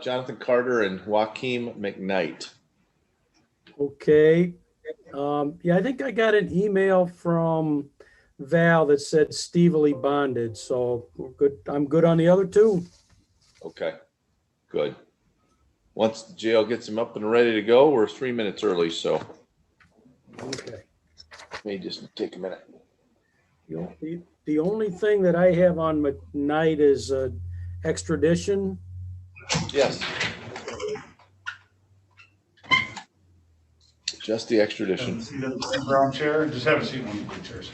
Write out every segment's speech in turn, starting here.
Jonathan Carter and Joaquin McKnight. Okay. Yeah, I think I got an email from Val that said Stevely bonded, so we're good. I'm good on the other two. Okay, good. Once the jail gets him up and ready to go, we're 3 minutes early, so Okay. may just take a minute. The only thing that I have on McKnight is extradition. Yes. Just the extradition. Brown chair, just have a seat on the blue chairs.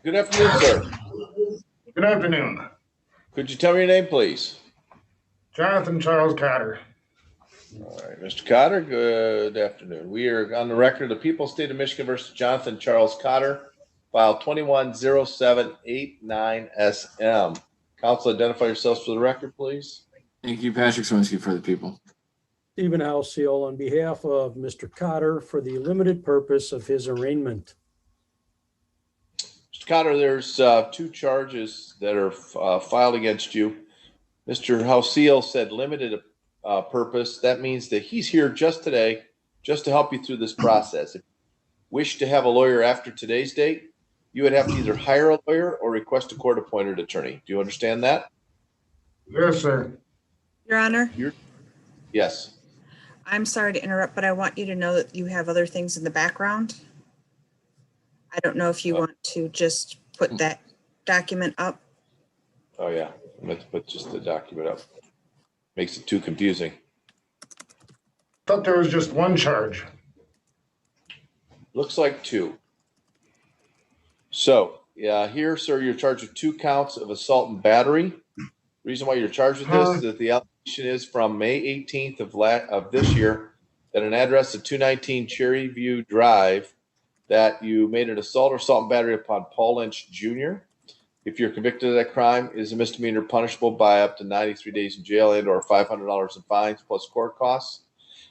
Good afternoon, sir. Good afternoon. Could you tell me your name, please? Jonathan Charles Cotter. All right, Mr. Cotter, good afternoon. We are on the record of the People, State of Michigan versus Jonathan Charles Cotter, file 210789SM. Counsel, identify yourselves for the record, please. Thank you, Patrick Swinsky for the people. Stephen Halseal on behalf of Mr. Cotter for the limited purpose of his arraignment. Mr. Cotter, there's two charges that are filed against you. Mr. Halseal said limited purpose. That means that he's here just today, just to help you through this process. If you wish to have a lawyer after today's date, you would have to either hire a lawyer or request a court-appointed attorney. Do you understand that? Yes, sir. Your Honor, Yes. I'm sorry to interrupt, but I want you to know that you have other things in the background. I don't know if you want to just put that document up. Oh, yeah. Let's put just the document up. Makes it too confusing. Thought there was just one charge. Looks like two. So, yeah, here, sir, you're charged with 2 counts of assault and battery. The reason why you're charged with this is that the allegation is from May 18th of this year that an address at 219 Cherry View Drive that you made an assault or assault and battery upon Paul Lynch Jr. If you're convicted of that crime, it is a misdemeanor punishable by up to 93 days in jail and or $500 in fines plus court costs.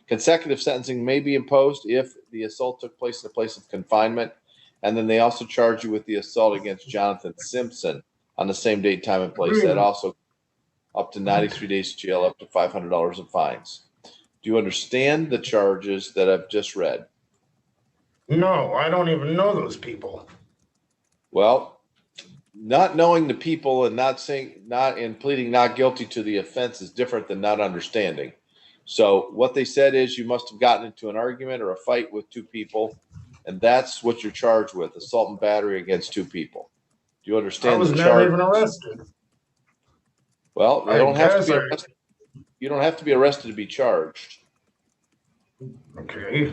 Consecutive sentencing may be imposed if the assault took place in a place of confinement. And then they also charge you with the assault against Jonathan Simpson on the same date, time, and place. That also up to 93 days in jail, up to $500 in fines. Do you understand the charges that I've just read? No, I don't even know those people. Well, not knowing the people and pleading not guilty to the offense is different than not understanding. So what they said is you must have gotten into an argument or a fight with 2 people. And that's what you're charged with, assault and battery against 2 people. Do you understand? I was never even arrested. Well, you don't have to be arrested. You don't have to be arrested to be charged. Okay.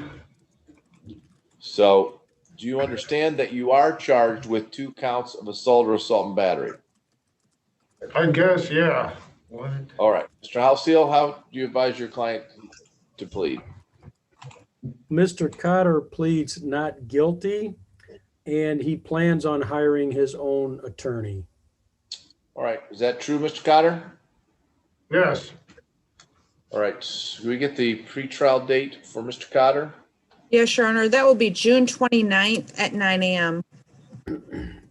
So, do you understand that you are charged with 2 counts of assault or assault and battery? I guess, yeah. What? All right. Mr. Halseal, how do you advise your client to plead? Mr. Cotter pleads not guilty, and he plans on hiring his own attorney. All right. Is that true, Mr. Cotter? Yes. All right. Do we get the pretrial date for Mr. Cotter? Yes, Your Honor, that will be June 29th at 9 a.m.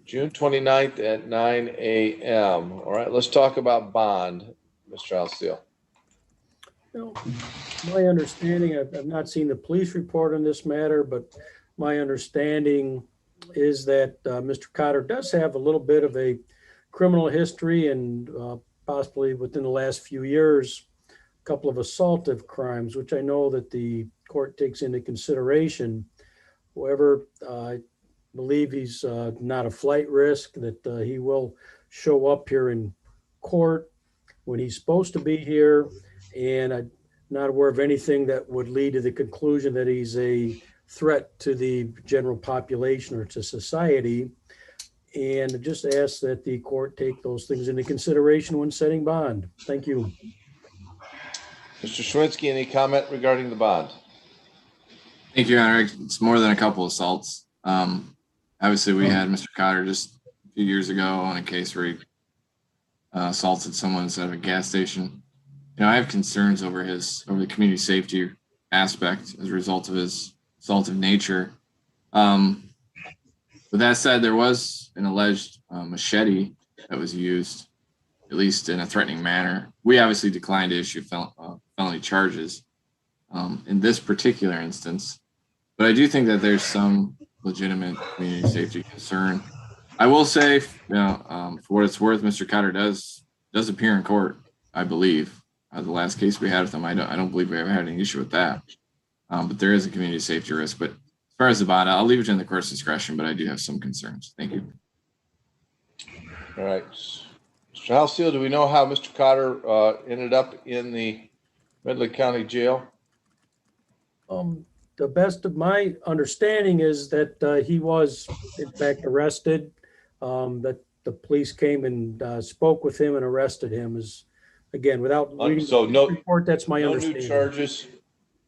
June 29th at 9 a.m. All right. Let's talk about bond, Mr. Halseal. Well, my understanding, I've not seen the police report on this matter, but my understanding is that Mr. Cotter does have a little bit of a criminal history and possibly within the last few years, a couple of assaultive crimes, which I know that the court takes into consideration. However, I believe he's not a flight risk, that he will show up here in court when he's supposed to be here. And I'm not aware of anything that would lead to the conclusion that he's a threat to the general population or to society. And just ask that the court take those things into consideration when setting bond. Thank you. Mr. Schwinsky, any comment regarding the bond? Thank you, Your Honor. It's more than a couple assaults. Obviously, we had Mr. Cotter just a few years ago on a case where he assaulted someone inside of a gas station. I have concerns over the community safety aspect as a result of his assaultive nature. The With that said, there was an alleged machete that was used, at least in a threatening manner. We obviously declined to issue felony charges in this particular instance, but I do think that there's some legitimate community safety concern. I will say, for what it's worth, Mr. Cotter does appear in court, I believe. The last case we had with him, I don't believe we ever had any issue with that. But there is a community safety risk. But as far as the bond, I'll leave it in the court's discretion, but I do have some concerns. Thank you. All right. Mr. Halseal, do we know how Mr. Cotter ended up in the Medley County Jail? The best of my understanding is that he was in fact arrested, that the police came and spoke with him and arrested him. Is again, without reading So the report, that's my no understanding. new charges.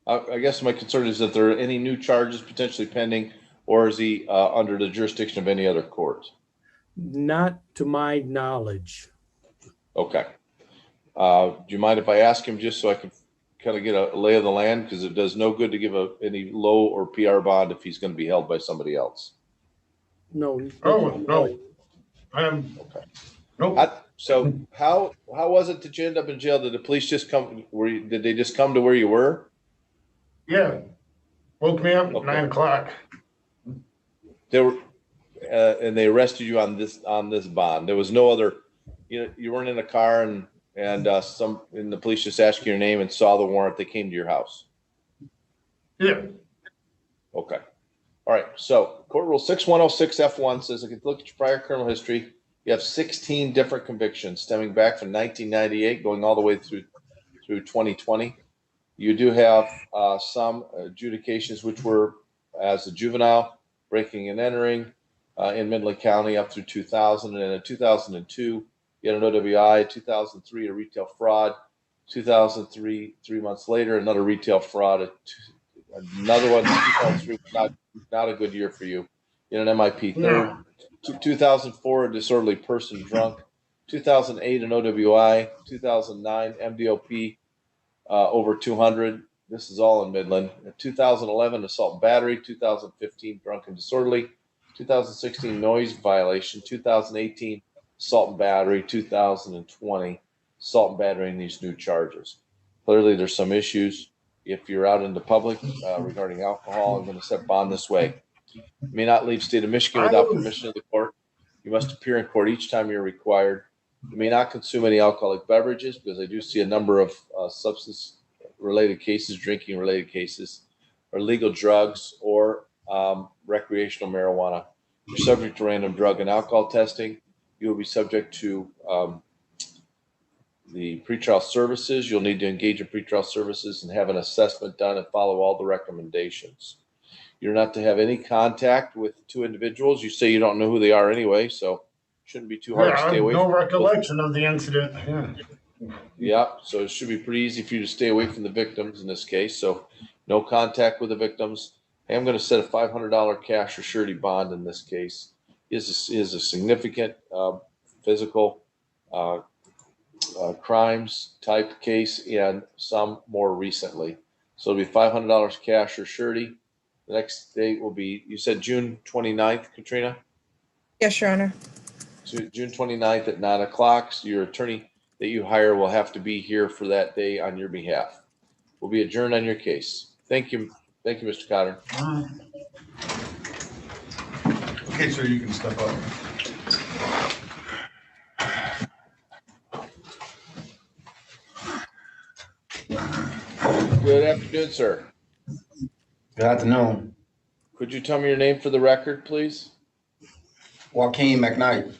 I guess my concern is that there are any new charges potentially pending, or is he under the jurisdiction of any other court? Not to my knowledge. Okay. Do you mind if I ask him just so I can kind of get a lay of the land? Because it does no good to give any low or PR bond if he's going to be held by somebody else. No. Oh, no. Okay. Nope. So how was it that you end up in jail? Did the police just come? Did they just come to where you were? Yeah. Woke me up at Okay. 9 o'clock. They were, and they arrested you on this bond. There was no other. You weren't in a car and the police just asked you your name and saw the warrant. They came to your house. Yeah. Okay. All right. So Court Rule 6106 F1 says if you look at your prior criminal history, you have 16 different convictions stemming back from 1998 going all the way through 2020. You do have some adjudications which were as a juvenile, breaking and entering in Midley County up through 2000. And in 2002, you had an OWI, 2003, a retail fraud, 2003, 3 months later, another retail fraud, another one, 2003, not a good year for you. In an MIP third, 2004, a disorderly person drunk, 2008, an OWI, 2009, MDOP, over 200. This is all in Midland. 2011, assault and battery, 2015, drunk and disorderly, 2016, noise violation, 2018, assault and battery, 2020, assault and battery, and these new charges. Clearly, there's some issues. If you're out in the public regarding alcohol, I'm going to set bond this way. You may not leave state of Michigan without permission of the court. You must appear in court each time you're required. You may not consume any alcoholic beverages because I do see a number of substance-related cases, drinking-related cases, or legal drugs or recreational marijuana. You're subject to random drug and alcohol testing. You will be subject to the pretrial services. You'll need to engage in pretrial services and have an assessment done and follow all the recommendations. You're not to have any contact with two individuals. You say you don't know who they are anyway, so shouldn't be too hard to stay away no from. recollection of the incident. Yeah. Yeah, so it should be pretty easy for you to stay away from the victims in this case. So no contact with the victims. Hey, I'm going to set a $500 cash or surety bond in this case. Is a significant physical crimes type case and some more recently. So it'll be $500 cash or surety. The next date will be, you said June 29th, Katrina? Yes, Your Honor. So June 29th at 9 o'clock. So your attorney that you hire will have to be here for that day on your behalf. We'll be adjourned on your case. Thank you. Thank you, Mr. Cotter. Okay, sir, you can step up. Good afternoon, sir. Good afternoon. Could you tell me your name for the record, please? Joaquin McKnight.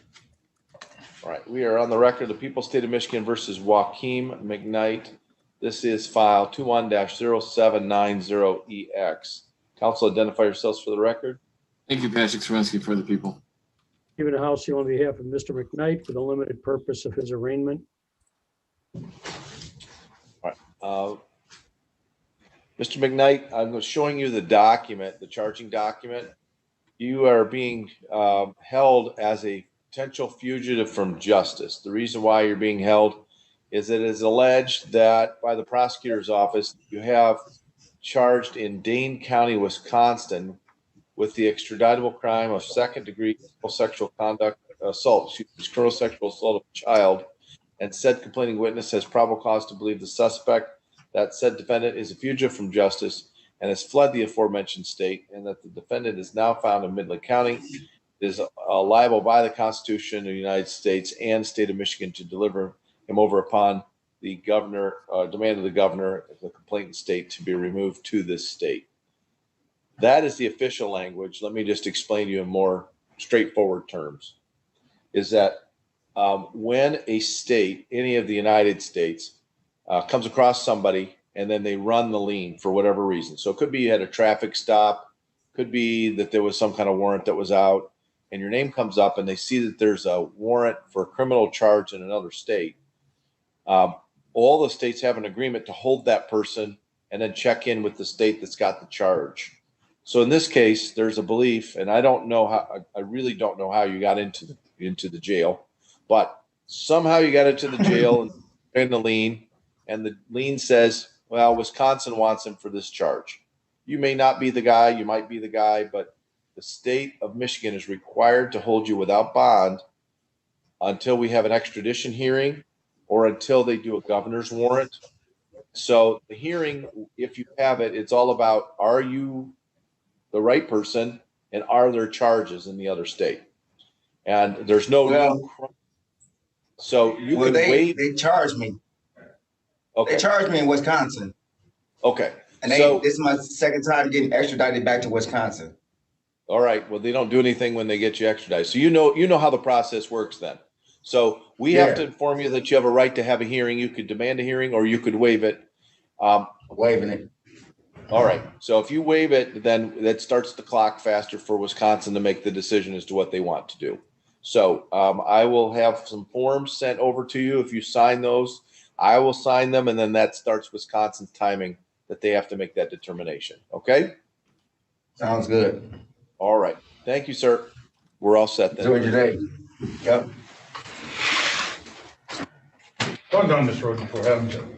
All right, we are on the record, the People's State of Michigan versus Joaquin McKnight. This is file 21-0790EX. Counsel, identify yourselves for the record. Thank you, Patrick Swinsky, for the people. Given the House, on behalf of Mr. McKnight for the limited purpose of his arraignment. All right. Mr. McKnight, I'm showing you the document, the charging document. You are being held as a potential fugitive from justice. The reason why you're being held is it is alleged that by the prosecutor's office, you have charged in Dane County, Wisconsin, with the extraditable crime of second-degree sexual conduct, criminal sexual assault of a child, and said complaining witness has probable cause to believe the suspect, that said defendant is a fugitive from justice and has fled the aforementioned state, and that the defendant is now found in Midland County, is liable by the Constitution of the United States and state of Michigan to deliver him over upon the governor, demand of the governor of the complainant state to be removed to this state. That is the official language. Let me just explain to you in more straightforward terms. Is that when a state, any of the United States, comes across somebody and then they run the lien for whatever reason. So it could be you had a traffic stop, could be that there was some kind of warrant that was out, and your name comes up and they see that there's a warrant for a criminal charge in another state. All the states have an agreement to hold that person and then check in with the state that's got the charge. So in this case, there's a belief, and I really don't know how you got into the jail, but somehow you got into the jail and in the lien, and the lien says, well, Wisconsin wants him for this charge. You may not be the guy, you might be the guy, but the state of Michigan is required to hold you without bond until we have an extradition hearing or until they do a governor's warrant. So the hearing, if you have it, it's all about, are you the right person and are there charges in the other state? And there's no so you can waive. They charged me. Okay. They charged me in Wisconsin. Okay. And this is my second time getting extradited back to Wisconsin. All right. Well, they don't do anything when they get you extradited. So you know how the process works then. So we have to inform you that you have a right to have a hearing. You could demand a hearing or you could waive it. Waiving it. All right. So if you waive it, then that starts the clock faster for Wisconsin to make the decision as to what they want to do. So I will have some forms sent over to you. If you sign those, I will sign them, and then that starts Wisconsin's timing that they have to make that determination. Okay? Sounds good. All right. Thank you, sir. We're all set then. Enjoy your day. Yep. Gone down this road before, haven't you?